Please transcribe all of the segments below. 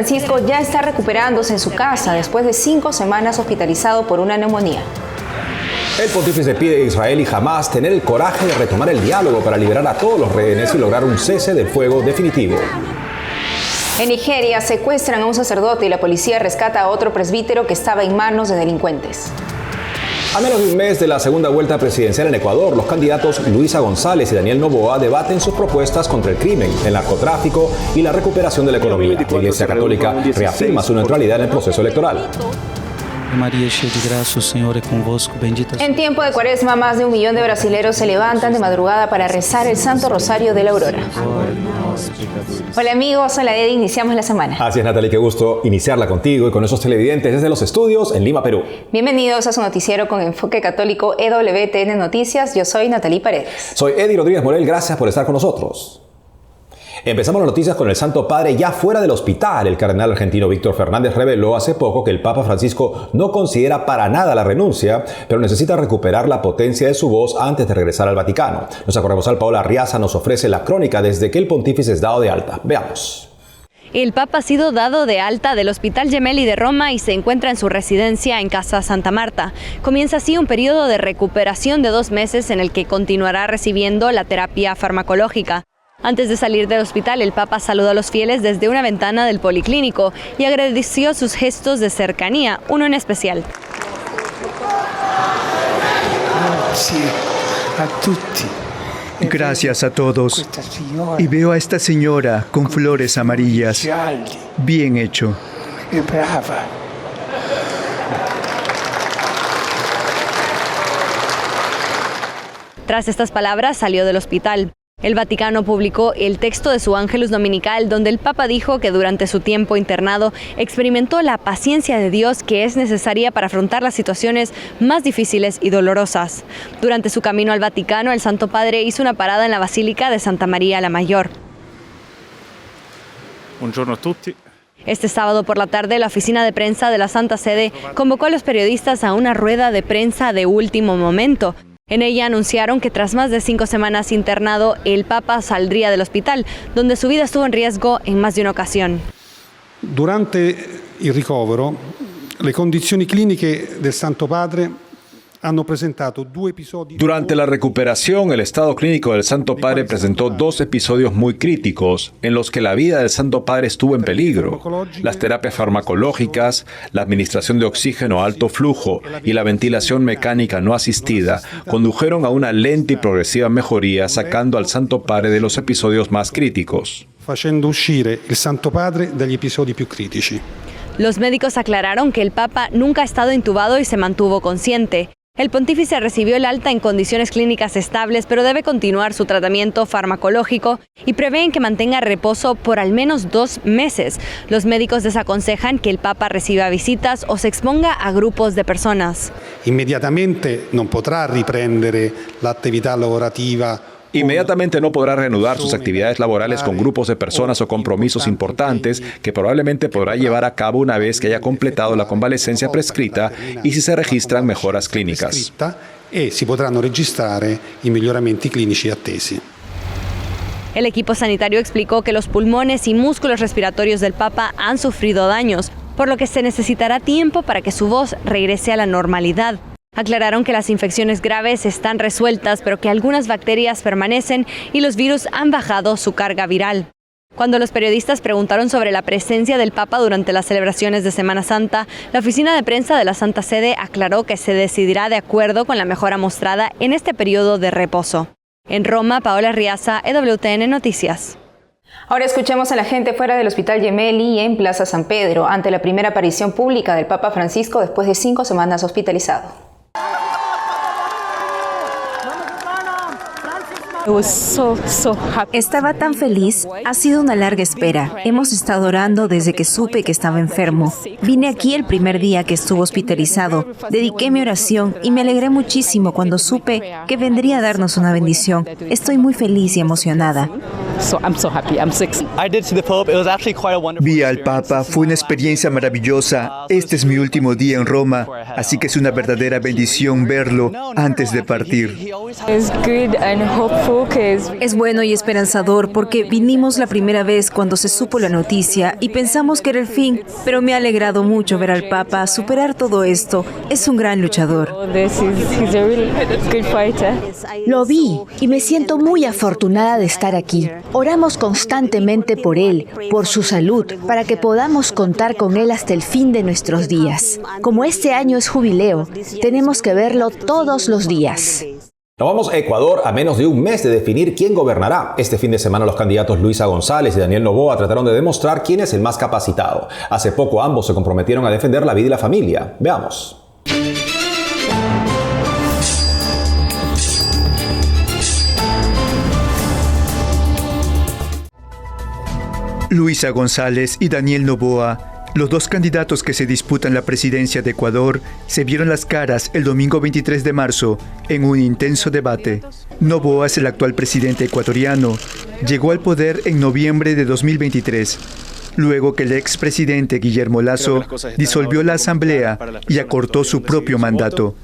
Francisco ya está recuperándose en su casa después de 5 semanas hospitalizado por una neumonía. El pontífice pide a Israel y Hamás tener el coraje de retomar el diálogo para liberar a todos los rehenes y lograr un cese del fuego definitivo. En Nigeria secuestran a un sacerdote y la policía rescata a otro presbítero que estaba en manos de delincuentes. A menos de un mes de la segunda vuelta presidencial en Ecuador, los candidatos Luisa González y Daniel Noboa debaten sus propuestas contra el crimen, el narcotráfico y la recuperación de la economía. La Iglesia Católica reafirma su neutralidad en el proceso electoral. María, llena de gracia, el Señor es con vos, bendita. En tiempo de Cuaresma, más de 1 millón de brasileros se levantan de madrugada para rezar el Santo Rosario de la Aurora. Hola amigos, hola Eddie, iniciamos la semana. Así es, Natalie, qué gusto iniciarla contigo y con esos televidentes desde los estudios en Lima, Perú. Bienvenidos a su noticiero con enfoque católico EWTN Noticias. Yo soy Natalie Paredes. Soy Eddie Rodríguez Morel, gracias por estar con nosotros. Empezamos las noticias con el Santo Padre ya fuera del hospital. El cardenal argentino Víctor Fernández reveló hace poco que el Papa Francisco no considera para nada la renuncia, pero necesita recuperar la potencia de su voz antes de regresar al Vaticano. Nuestra corresponsal Paola Arriaza nos ofrece la crónica desde que el pontífice es dado de alta. Veamos. El Papa ha sido dado de alta del Hospital Gemelli de Roma y se encuentra en su residencia en Casa Santa Marta. Comienza así un periodo de recuperación de 2 meses en el que continuará recibiendo la terapia farmacológica. Antes de salir del hospital, el Papa saludó a los fieles desde una ventana del policlínico y agradeció sus gestos de cercanía, uno en especial. Gracias a todos. Y veo a esta señora con flores amarillas. Bien hecho. Tras estas palabras, salió del hospital. El Vaticano publicó el texto de su Ángelus Dominical, donde el Papa dijo que durante su tiempo internado experimentó la paciencia de Dios que es necesaria para afrontar las situaciones más difíciles y dolorosas. Durante su camino al Vaticano, el Santo Padre hizo una parada en la Basílica de Santa María la Mayor. Buongiorno a tutti. Este sábado por la tarde, la oficina de prensa de la Santa Sede convocó a los periodistas a una rueda de prensa de último momento. En ella anunciaron que tras más de 5 semanas internado, el Papa saldría del hospital, donde su vida estuvo en riesgo en más de una ocasión. Durante il ricovero, le condizioni cliniche del Santo Padre hanno presentato 2 episodi. Durante la recuperación, el estado clínico del Santo Padre presentó 2 episodios muy críticos en los que la vida del Santo Padre estuvo en peligro. Las terapias farmacológicas, la administración de oxígeno a alto flujo y la ventilación mecánica no asistida condujeron a una lenta y progresiva mejoría, sacando al Santo Padre de los episodios más críticos. Facendo uscire il Santo Padre dagli episodi più critici. Los médicos aclararon que el Papa nunca ha estado intubado y se mantuvo consciente. El pontífice recibió el alta en condiciones clínicas estables, pero debe continuar su tratamiento farmacológico y prevén que mantenga reposo por al menos 2 meses. Los médicos desaconsejan que el Papa reciba visitas o se exponga a grupos de personas. Immediatamente non potrà riprendere l'attività lavorativa. Inmediatamente no podrá reanudar sus actividades laborales con grupos de personas o compromisos importantes que probablemente podrá llevar a cabo una vez que haya completado la convalecencia prescrita y si se registran mejoras clínicas. E si potranno registrare i miglioramenti clinici attesi. El equipo sanitario explicó que los pulmones y músculos respiratorios del Papa han sufrido daños, por lo que se necesitará tiempo para que su voz regrese a la normalidad. Aclararon que las infecciones graves están resueltas, pero que algunas bacterias permanecen y los virus han bajado su carga viral. Cuando los periodistas preguntaron sobre la presencia del Papa durante las celebraciones de Semana Santa, la oficina de prensa de la Santa Sede aclaró que se decidirá de acuerdo con la mejora mostrada en este periodo de reposo. En Roma, Paola Arriaza, EWTN Noticias. Ahora escuchemos a la gente fuera del Hospital Gemelli en Plaza San Pedro, ante la primera aparición pública del Papa Francisco después de 5 semanas hospitalizado. Estaba tan feliz. Ha sido una larga espera. Hemos estado orando desde que supe que estaba enfermo. Vine aquí el primer día que estuvo hospitalizado. Dediqué mi oración y me alegré muchísimo cuando supe que vendría a darnos una bendición. Estoy muy feliz y emocionada. Vi al Papa, fue una experiencia maravillosa. Este es mi último día en Roma, así que es una verdadera bendición verlo antes de partir. Es bueno y esperanzador porque vinimos la primera vez cuando se supo la noticia y pensamos que era el fin, pero me ha alegrado mucho ver al Papa superar todo esto. Es un gran luchador. Lo vi y me siento muy afortunada de estar aquí. Oramos constantemente por él, por su salud, para que podamos contar con él hasta el fin de nuestros días. Como este año es jubileo, tenemos que verlo todos los días. Nos vamos a Ecuador a menos de un mes de definir quién gobernará. Este fin de semana los candidatos Luisa González y Daniel Noboa trataron de demostrar quién es el más capacitado. Hace poco ambos se comprometieron a defender la vida y la familia. Veamos. Luisa González y Daniel Noboa, los dos candidatos que se disputan la presidencia de Ecuador, se vieron las caras el domingo 23 de marzo en un intenso debate. Noboa es el actual presidente ecuatoriano. Llegó al poder en noviembre de 2023, luego que el expresidente Guillermo Lasso disolvió la asamblea y acortó su propio mandato.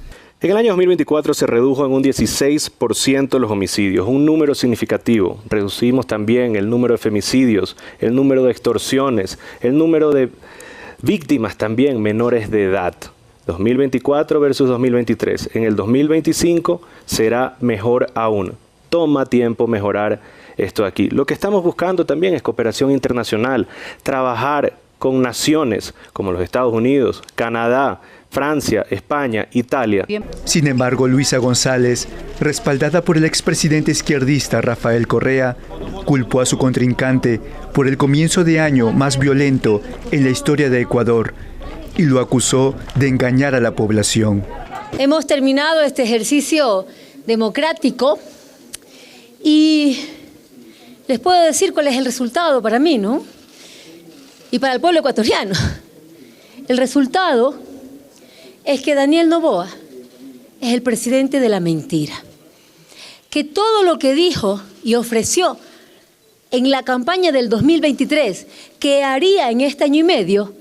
En el año 2024 se redujo en un 16% los homicidios, un número significativo. Reducimos también el número de femicidios, el número de extorsiones, el número de víctimas también menores de edad. 2024 versus 2023. En el 2025 será mejor aún. Toma tiempo mejorar esto aquí. Lo que estamos buscando también es cooperación internacional, trabajar con naciones como los Estados Unidos, Canadá, Francia, España, Italia. Sin embargo, Luisa González, respaldada por el expresidente izquierdista Rafael Correa, culpó a su contrincante por el comienzo de año más violento en la historia de Ecuador y lo acusó de engañar a la población. Hemos terminado este ejercicio democrático y les puedo decir cuál es el resultado para mí, ¿no? Y para el pueblo ecuatoriano. El resultado es que Daniel Noboa es el presidente de la mentira. Que todo lo que dijo y ofreció en la campaña del 2023 que haría en este año y medio,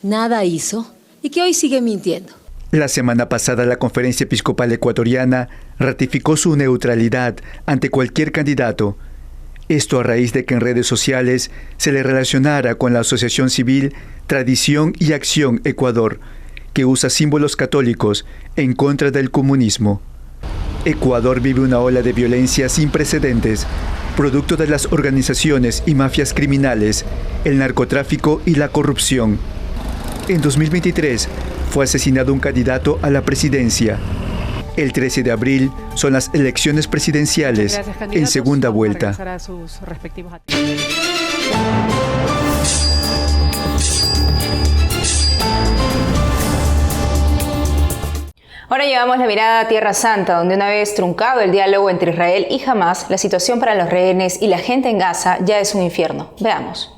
nada hizo y que hoy sigue mintiendo. La semana pasada la Conferencia Episcopal Ecuatoriana ratificó su neutralidad ante cualquier candidato. Esto a raíz de que en redes sociales se le relacionara con la asociación civil Tradición y Acción Ecuador, que usa símbolos católicos en contra del comunismo. Ecuador vive una ola de violencia sin precedentes, producto de las organizaciones y mafias criminales, el narcotráfico y la corrupción. En 2023 fue asesinado un candidato a la presidencia. El 13 de abril son las elecciones presidenciales en segunda vuelta. Ahora llevamos la mirada a Tierra Santa, donde una vez truncado el diálogo entre Israel y Hamás, la situación para los rehenes y la gente en Gaza ya es un infierno. Veamos.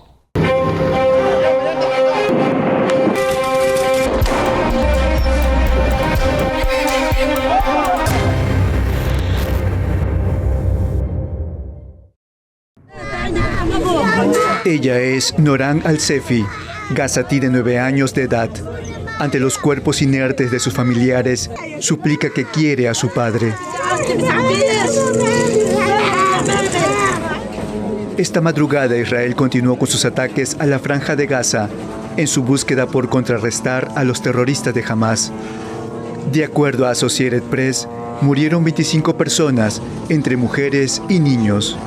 Ella es Noran Al-Sefi, gazatí de 9 años de edad. Ante los cuerpos inertes de sus familiares, suplica que quiere a su padre. Esta madrugada Israel continuó con sus ataques a la Franja de Gaza en su búsqueda por contrarrestar a los terroristas de Hamás. De acuerdo a Associated Press, murieron 25 personas, entre mujeres y niños.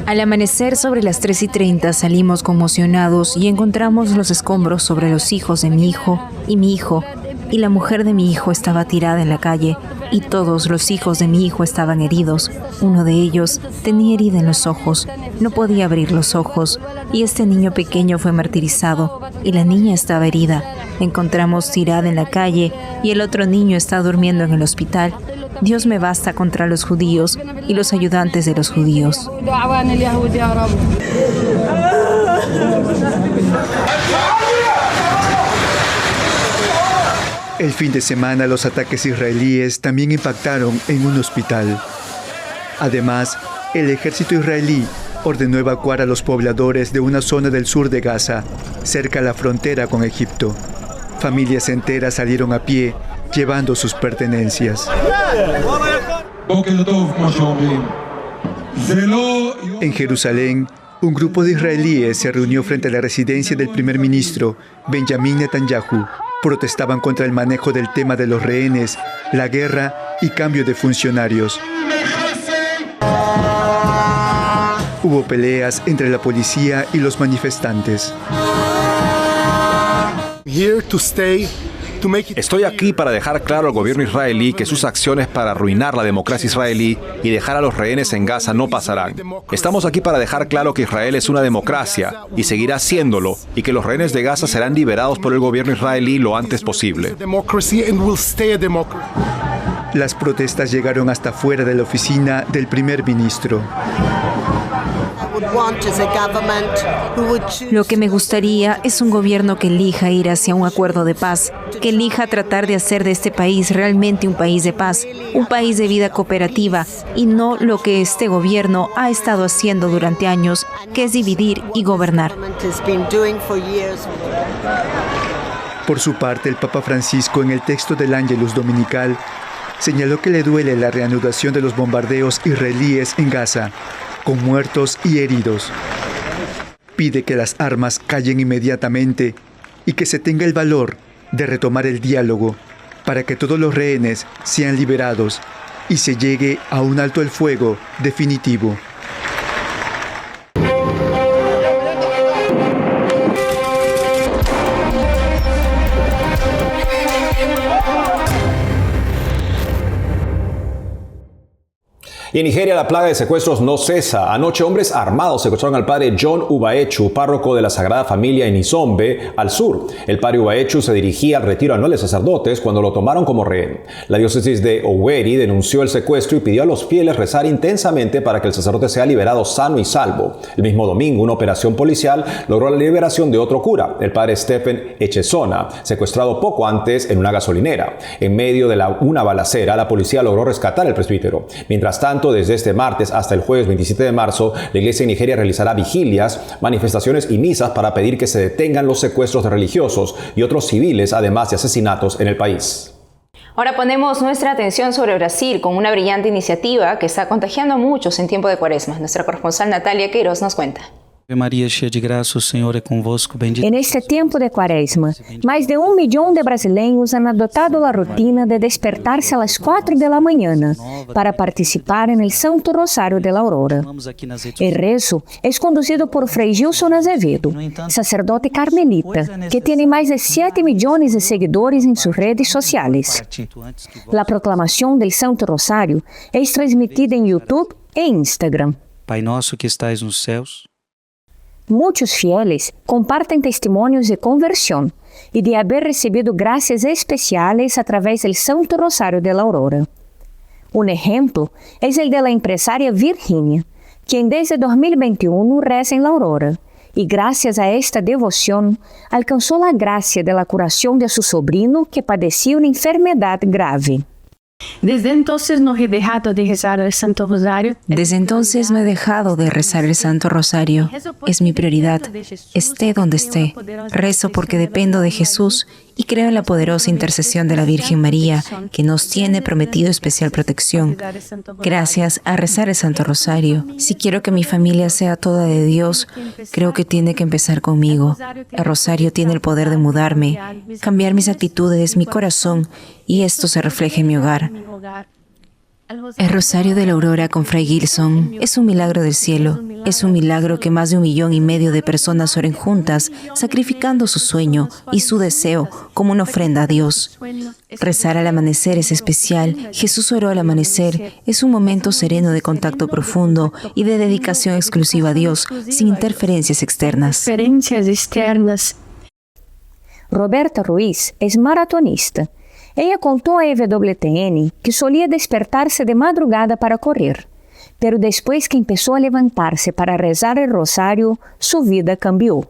Al amanecer sobre las 3:30 salimos conmocionados y encontramos los escombros sobre los hijos de mi hijo, y la mujer de mi hijo estaba tirada en la calle, y todos los hijos de mi hijo estaban heridos. Uno de ellos tenía herida en los ojos, no podía abrir los ojos, y este niño pequeño fue martirizado, y la niña estaba herida. Encontramos tirada en la calle, y el otro niño está durmiendo en el hospital. Dios me basta contra los judíos y los ayudantes de los judíos. El fin de semana los ataques israelíes también impactaron en un hospital. Además, el ejército israelí ordenó evacuar a los pobladores de una zona del sur de Gaza, cerca a la frontera con Egipto. Familias enteras salieron a pie, llevando sus pertenencias. En Jerusalén, un grupo de israelíes se reunió frente a la residencia del primer ministro, Benjamin Netanyahu. Protestaban contra el manejo del tema de los rehenes, la guerra y cambio de funcionarios. Hubo peleas entre la policía y los manifestantes. Estoy aquí para dejar claro al gobierno israelí que sus acciones para arruinar la democracia israelí y dejar a los rehenes en Gaza no pasarán. Estamos aquí para dejar claro que Israel es una democracia y seguirá siéndolo, y que los rehenes de Gaza serán liberados por el gobierno israelí lo antes posible. Las protestas llegaron hasta fuera de la oficina del primer ministro. Lo que me gustaría es un gobierno que elija ir hacia un acuerdo de paz, que elija tratar de hacer de este país realmente un país de paz, un país de vida cooperativa, y no lo que este gobierno ha estado haciendo durante años, que es dividir y gobernar. Por su parte, el Papa Francisco, en el texto del Ángelus Dominical, señaló que le duele la reanudación de los bombardeos israelíes en Gaza, con muertos y heridos. Pide que las armas callen inmediatamente y que se tenga el valor de retomar el diálogo para que todos los rehenes sean liberados y se llegue a un alto el fuego definitivo. Y en Nigeria la plaga de secuestros no cesa. Anoche hombres armados secuestraron al padre John Ubaechu, párroco de la Sagrada Familia en Izombe, al sur. El padre Ubaechu se dirigía al retiro anual de sacerdotes cuando lo tomaron como rehén. La diócesis de Owerri denunció el secuestro y pidió a los fieles rezar intensamente para que el sacerdote sea liberado sano y salvo. El mismo domingo, una operación policial logró la liberación de otro cura, el padre Stephen Echezona, secuestrado poco antes en una gasolinera. En medio de una balacera, la policía logró rescatar al presbítero. Mientras tanto, desde este martes hasta el jueves 27 de marzo, la Iglesia en Nigeria realizará vigilias, manifestaciones y misas para pedir que se detengan los secuestros de religiosos y otros civiles, además de asesinatos en el país. Ahora ponemos nuestra atención sobre Brasil con una brillante iniciativa que está contagiando a muchos en tiempo de Cuaresma. Nuestra corresponsal Natalia Queiroz nos cuenta. Maria, cheia de graça, o Senhor é convosco, bendita. En este tiempo de Cuaresma, más de 1 millón de brasileños han adoptado la rutina de despertarse a las 4 de la mañana para participar en el Santo Rosario de la Aurora. El rezo es conducido por Fray Gilson Azevedo, sacerdote carmelita, que tiene más de 7 millones de seguidores en sus redes sociales. La proclamación del Santo Rosario es transmitida en YouTube e Instagram. Pai nosso que estais nos céus. Muchos fieles comparten testimonios de conversión y de haber recibido gracias especiales a través del Santo Rosario de la Aurora. Un ejemplo es el de la empresaria Virginia, quien desde 2021 reza en la Aurora y gracias a esta devoción alcanzó la gracia de la curación de su sobrino que padecía una enfermedad grave. Desde entonces no he dejado de rezar el Santo Rosario. Desde entonces no he dejado de rezar el Santo Rosario. Es mi prioridad. Esté donde esté. Rezo porque dependo de Jesús y creo en la poderosa intercesión de la Virgen María, que nos tiene prometido especial protección. Gracias a rezar el Santo Rosario. Si quiero que mi familia sea toda de Dios, creo que tiene que empezar conmigo. El Rosario tiene el poder de mudarme, cambiar mis actitudes, mi corazón, y esto se refleja en mi hogar. El Rosario de la Aurora con Fray Gilson es un milagro del cielo. Es un milagro que más de 1,5 millones de personas oren juntas, sacrificando su sueño y su deseo como una ofrenda a Dios. Rezar al amanecer es especial. Jesús oró al amanecer. Es un momento sereno de contacto profundo y de dedicación exclusiva a Dios, sin interferencias externas. Roberta Ruiz es maratonista. Ella contó a EWTN que solía despertarse de madrugada para correr, pero después que empezó a levantarse para rezar el rosario, su vida cambió.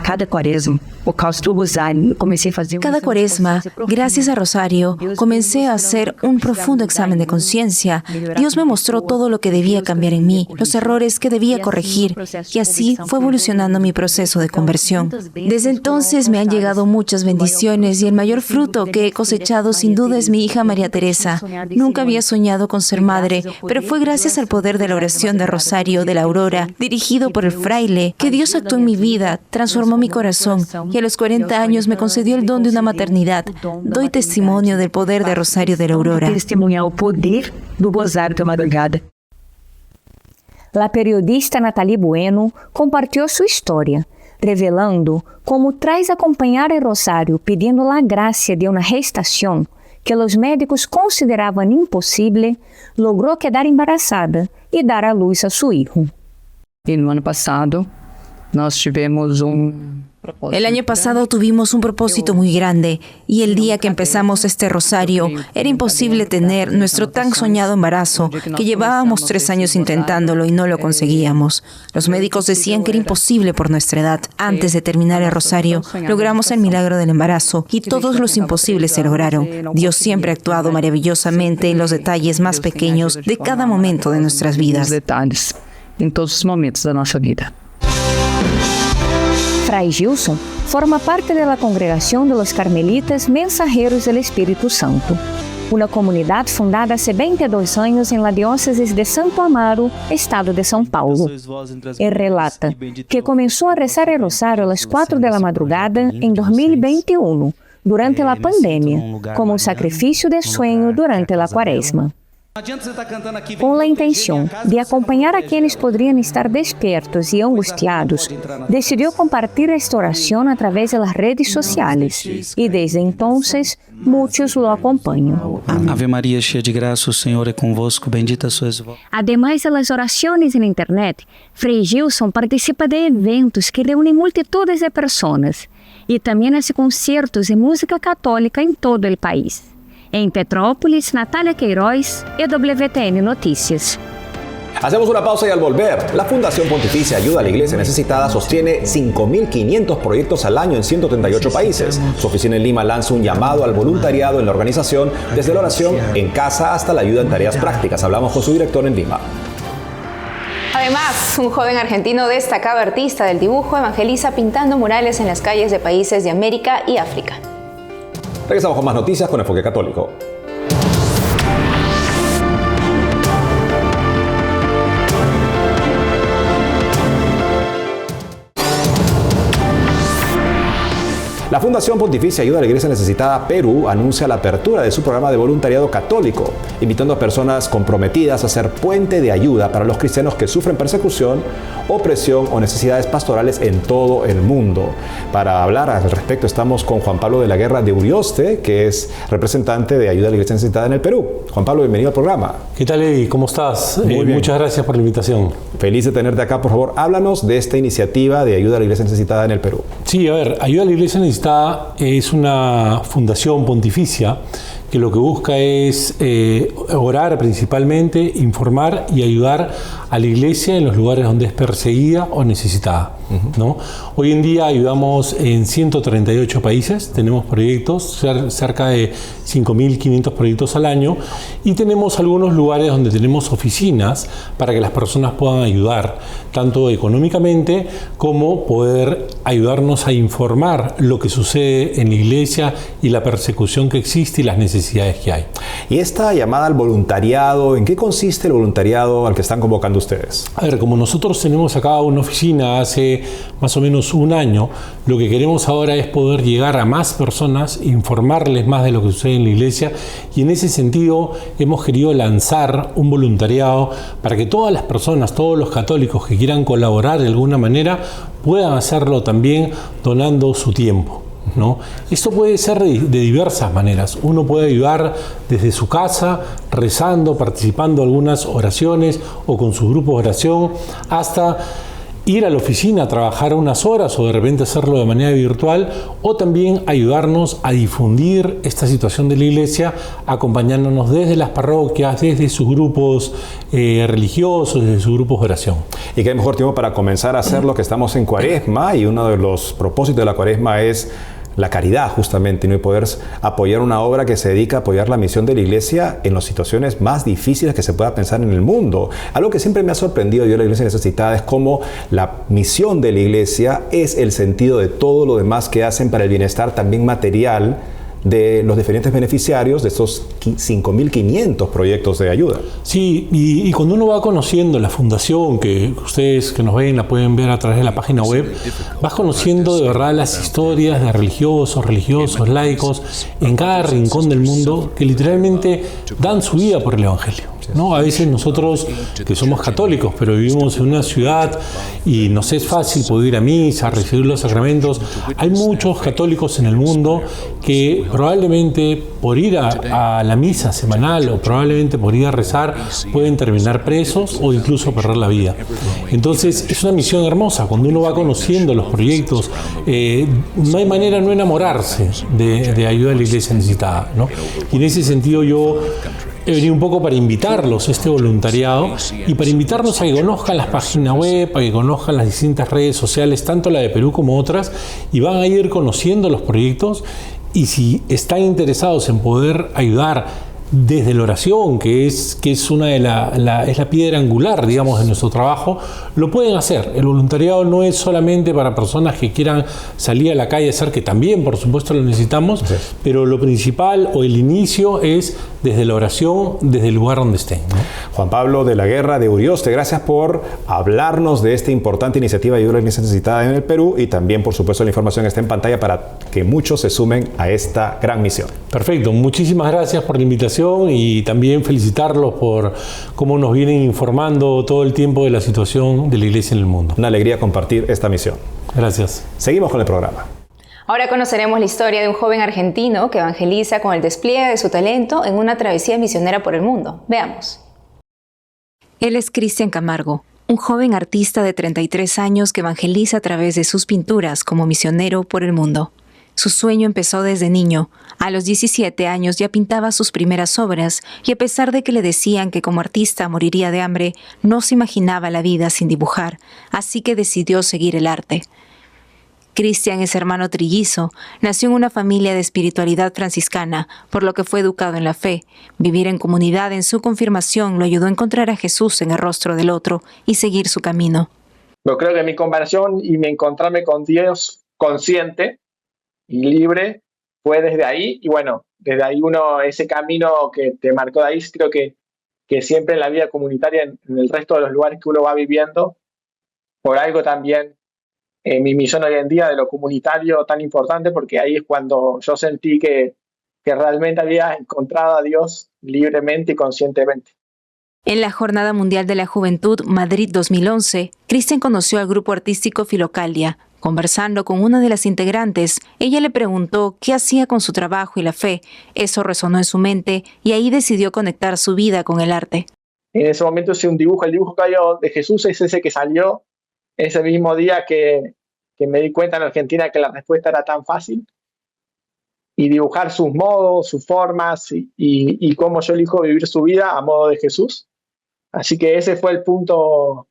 Cada cuaresma, por causa do rosário, comecei a fazer Cada cuaresma, gracias a Rosario, comencé a hacer un profundo examen de conciencia. Dios me mostró todo lo que debía cambiar en mí, los errores que debía corregir, y así fue evolucionando mi proceso de conversión. Desde entonces me han llegado muchas bendiciones y el mayor fruto que he cosechado sin duda es mi hija María Teresa. Nunca había soñado con ser madre, pero fue gracias al poder de la oración de Rosario de la Aurora, dirigido por el fraile, que Dios actuó en mi vida, transformó mi corazón y a los 40 años me concedió el don de una maternidad. Doy testimonio del poder de Rosario de la Aurora. Testemunhar o poder do Rosário da Madrugada. La periodista Nathalie Bueno compartilhou sua história, revelando como tras acompanhar a Rosário pedindo a graça de uma gestação que os médicos consideravam impossível, logrou quedar embarazada e dar à luz a seu filho. E no ano passado, nós tivemos El año pasado tuvimos un propósito muy grande y el día que empezamos este rosario era imposible tener nuestro tan soñado embarazo, que llevábamos 3 años intentándolo y no lo conseguíamos. Los médicos decían que era imposible por nuestra edad. Antes de terminar el rosario, logramos el milagro del embarazo y todos los imposibles se lograron. Dios siempre ha actuado maravillosamente en los detalles más pequeños de cada momento de nuestras vidas. En todos los momentos de nuestra vida. Fray Gilson forma parte de la congregación de los Carmelitas Mensajeros del Espíritu Santo, una comunidad fundada hace 22 años en la diócesis de Santo Amaro, estado de São Paulo. Él relata que comenzó a rezar el rosario a las 4 de la madrugada en 2021, durante la pandemia, como un sacrificio de sueño durante la cuaresma. Com a intenção de acompanhar a quienes poderiam estar despertos e angustiados, decidiu compartilhar esta oração através das redes sociais e desde então muitos o acompanham. Ave Maria, cheia de graça, o Senhor é convosco, bendita sois vós. Además das orações na internet, Frei Gilson participa de eventos que reúnem multitudes de pessoas e também hace concertos de música católica em todo o país. En Petrópolis, Natalia Queiroz, EWTN Noticias. Hacemos una pausa y al volver, la Fundación Pontificia Ayuda a la Iglesia Necesitada sostiene 5.500 proyectos al año en 138 países. Su oficina en Lima lanza un llamado al voluntariado en la organización, desde la oración en casa hasta la ayuda en tareas prácticas. Hablamos con su director en Lima. Además, un joven argentino destacado artista del dibujo evangeliza pintando murales en las calles de países de América y África. Regresamos con más noticias con Enfoque Católico. La Fundación Pontificia Ayuda a la Iglesia Necesitada Perú anuncia la apertura de su programa de voluntariado católico, invitando a personas comprometidas a ser puente de ayuda para los cristianos que sufren persecución, opresión o necesidades pastorales en todo el mundo. Para hablar al respecto estamos con Juan Pablo de la Guerra de Urioste, que es representante de Ayuda a la Iglesia Necesitada en el Perú. Juan Pablo, bienvenido al programa. ¿Qué tal, Eddie? ¿Cómo estás? Muy bien. Muchas gracias por la invitación. Feliz de tenerte acá. Por favor, háblanos de esta iniciativa de Ayuda a la Iglesia Necesitada en el Perú. Sí, a ver, Ayuda a la Iglesia Necesitada es una fundación pontificia que lo que busca es orar principalmente, informar y ayudar a la Iglesia en los lugares donde es perseguida o necesitada, ¿no? Hoy en día ayudamos en 138 países, tenemos proyectos, cerca de 5.500 proyectos al año, y tenemos algunos lugares donde tenemos oficinas para que las personas puedan ayudar, tanto económicamente como poder ayudarnos a informar lo que sucede en la Iglesia y la persecución que existe y las necesidades que hay. Y esta llamada al voluntariado, ¿en qué consiste el voluntariado al que están convocando ustedes? A ver, como nosotros tenemos acá una oficina hace más o menos un año, lo que queremos ahora es poder llegar a más personas, informarles más de lo que sucede en la Iglesia, y en ese sentido hemos querido lanzar un voluntariado para que todas las personas, todos los católicos que quieran colaborar de alguna manera, puedan hacerlo también donando su tiempo, ¿no? Esto puede ser de diversas maneras. Uno puede ayudar desde su casa, rezando, participando en algunas oraciones o con su grupo de oración, hasta ir a la oficina a trabajar unas horas o de repente hacerlo de manera virtual, o también ayudarnos a difundir esta situación de la iglesia, acompañándonos desde las parroquias, desde sus grupos religiosos, desde sus grupos de oración. Y qué mejor tiempo para comenzar a hacerlo, que estamos en Cuaresma, y uno de los propósitos de la Cuaresma es la caridad, justamente, ¿no? Y poder apoyar una obra que se dedica a apoyar la misión de la Iglesia en las situaciones más difíciles que se pueda pensar en el mundo. Algo que siempre me ha sorprendido yo de la Iglesia Necesitada es cómo la misión de la Iglesia es el sentido de todo lo demás que hacen para el bienestar también material de los diferentes beneficiarios de estos 5.500 proyectos de ayuda. Sí, y cuando uno va conociendo la fundación, que ustedes que nos ven la pueden ver a través de la página web, vas conociendo de verdad las historias de religiosos, laicos, en cada rincón del mundo, que literalmente dan su vida por el Evangelio, ¿no? A veces nosotros, que somos católicos, pero vivimos en una ciudad y nos es fácil poder ir a misa, recibir los sacramentos, hay muchos católicos en el mundo que probablemente por ir a la misa semanal o probablemente por ir a rezar pueden terminar presos o incluso perder la vida. Entonces es una misión hermosa. Cuando uno va conociendo los proyectos, no hay manera de no enamorarse de ayuda a la Iglesia Necesitada, ¿no? Y en ese sentido yo he venido un poco para invitarlos a este voluntariado y para invitarlos a que conozcan las páginas web, a que conozcan las distintas redes sociales, tanto la de Perú como otras, y van a ir conociendo los proyectos. Y si están interesados en poder ayudar desde la oración, que es una de es la piedra angular, digamos, de nuestro trabajo, lo pueden hacer. El voluntariado no es solamente para personas que quieran salir a la calle a hacer, que también, por supuesto, lo necesitamos, pero lo principal o el inicio es desde la oración, desde el lugar donde estén, ¿no? Juan Pablo de la Guerra de Urioste, gracias por hablarnos de esta importante iniciativa de ayuda a la Iglesia Necesitada en el Perú, y también, por supuesto, la información está en pantalla para que muchos se sumen a esta gran misión. Perfecto, muchísimas gracias por la invitación y también felicitarlos por cómo nos vienen informando todo el tiempo de la situación de la Iglesia en el mundo. Una alegría compartir esta misión. Gracias. Seguimos con el programa. Ahora conoceremos la historia de un joven argentino que evangeliza con el despliegue de su talento en una travesía misionera por el mundo. Veamos. Él es Cristian Camargo, un joven artista de 33 años que evangeliza a través de sus pinturas como misionero por el mundo. Su sueño empezó desde niño. A los 17 años ya pintaba sus primeras obras y a pesar de que le decían que como artista moriría de hambre, no se imaginaba la vida sin dibujar, así que decidió seguir el arte. Cristian es hermano trillizo, nació en una familia de espiritualidad franciscana, por lo que fue educado en la fe. Vivir en comunidad en su confirmación lo ayudó a encontrar a Jesús en el rostro del otro y seguir su camino. Yo creo que mi conversión y mi encontrarme con Dios consciente y libre fue desde ahí, y bueno, desde ahí ese camino que te marcó de ahí, creo que siempre en la vida comunitaria, en el resto de los lugares que uno va viviendo, por algo también mi misión hoy en día de lo comunitario tan importante, porque ahí es cuando yo sentí que realmente había encontrado a Dios libremente y conscientemente. En la Jornada Mundial de la Juventud Madrid 2011, Cristian conoció al grupo artístico Filocalia. Conversando con una de las integrantes, ella le preguntó qué hacía con su trabajo y la fe. Eso resonó en su mente y ahí decidió conectar su vida con el arte. En ese momento hice un dibujo, el dibujo que había de Jesús es ese que salió ese mismo día que me di cuenta en Argentina que la respuesta era tan fácil. Y dibujar sus modos, sus formas y cómo yo elijo vivir su vida a modo de Jesús. Así que ese fue el punto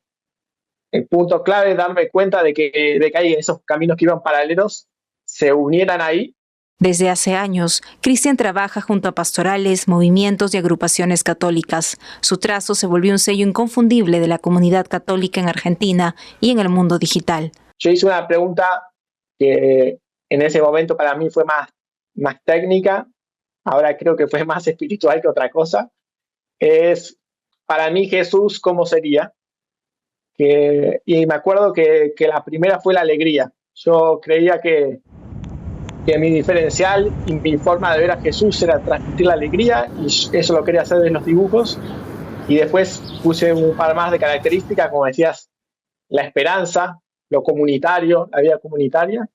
clave, darme cuenta de que hay esos caminos que iban paralelos, se unieran ahí. Desde hace años, Cristian trabaja junto a pastorales, movimientos y agrupaciones católicas. Su trazo se volvió un sello inconfundible de la comunidad católica en Argentina y en el mundo digital. Yo hice una pregunta que en ese momento para mí fue más técnica, ahora creo que fue más espiritual que otra cosa. Es, para mí, Jesús, ¿cómo sería? Y me acuerdo que la primera fue la alegría. Yo creía que mi diferencial y mi forma de ver a Jesús era transmitir la alegría, y eso lo quería hacer en los dibujos. Y después puse un par más de características, como decías, la esperanza, lo comunitario, la vida comunitaria.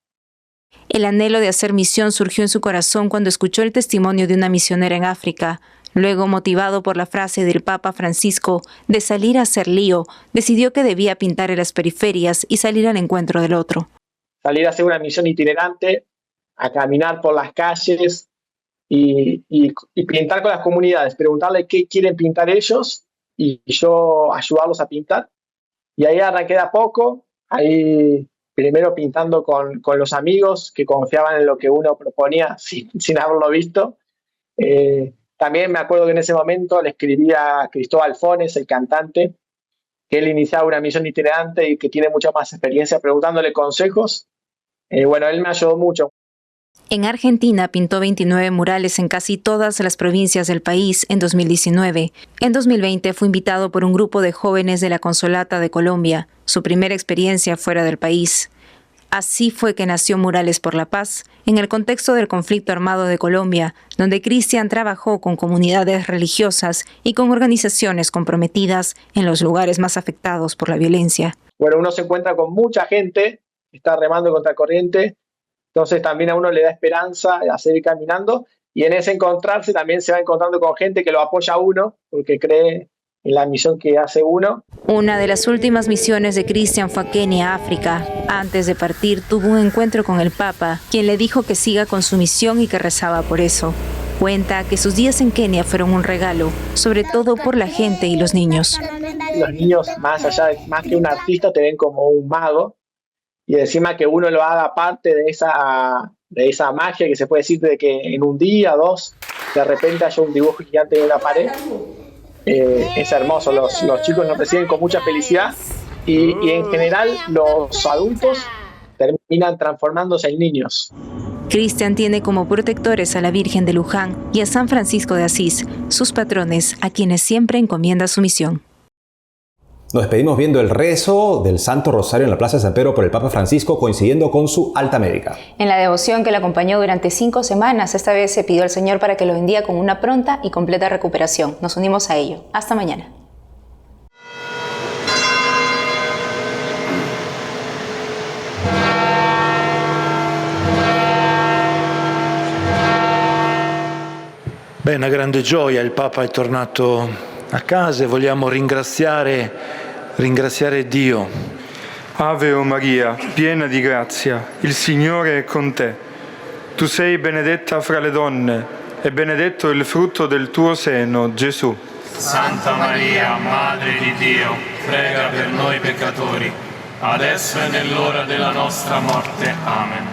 El anhelo de hacer misión surgió en su corazón cuando escuchó el testimonio de una misionera en África. Luego, motivado por la frase del Papa Francisco de salir a hacer lío, decidió que debía pintar en las periferias y salir al encuentro del otro. Salir a hacer una misión itinerante, a caminar por las calles y pintar con las comunidades, preguntarle qué quieren pintar ellos y yo ayudarlos a pintar. Y ahí arranqué de a poco, ahí primero pintando con los amigos que confiaban en lo que uno proponía sin haberlo visto. También me acuerdo que en ese momento le escribí a Cristóbal Fones, el cantante, que él iniciaba una misión itinerante y que tiene mucha más experiencia, preguntándole consejos. Bueno, él me ayudó mucho. En Argentina pintó 29 murales en casi todas las provincias del país en 2019. En 2020 fue invitado por un grupo de jóvenes de la Consolata de Colombia, su primera experiencia fuera del país. Así fue que nació Murales por la Paz, en el contexto del conflicto armado de Colombia, donde Cristian trabajó con comunidades religiosas y con organizaciones comprometidas en los lugares más afectados por la violencia. Bueno, uno se encuentra con mucha gente que está remando contra corriente, entonces también a uno le da esperanza a seguir caminando, y en ese encontrarse también se va encontrando con gente que lo apoya a uno, porque cree en la misión que hace uno. Una de las últimas misiones de Cristian fue a Kenia, África. Antes de partir, tuvo un encuentro con el Papa, quien le dijo que siga con su misión y que rezaba por eso. Cuenta que sus días en Kenia fueron un regalo, sobre todo por la gente y los niños. Los niños, más que un artista, te ven como un mago, y encima que uno lo haga parte de esa magia que se puede decir de que en un día, dos, de repente haya un dibujo gigante en la pared. Es hermoso, los chicos nos reciben con mucha felicidad y en general los adultos terminan transformándose en niños. Cristian tiene como protectores a la Virgen de Luján y a San Francisco de Asís, sus patrones a quienes siempre encomienda su misión. Nos despedimos viendo el rezo del Santo Rosario en la Plaza de San Pedro por el Papa Francisco, coincidiendo con su alta médica. En la devoción que le acompañó durante 5 semanas, esta vez se pidió al Señor para que lo bendiga con una pronta y completa recuperación. Nos unimos a ello. Hasta mañana. Beh, una grande gioia, il Papa è tornato a casa e vogliamo ringraziare Dio. Ave o Maria, piena di grazia, il Signore è con te. Tu sei benedetta fra le donne e benedetto il frutto del tuo seno, Gesù. Santa Maria, Madre di Dio, prega per noi peccatori, adesso e nell'ora della nostra morte. Amen.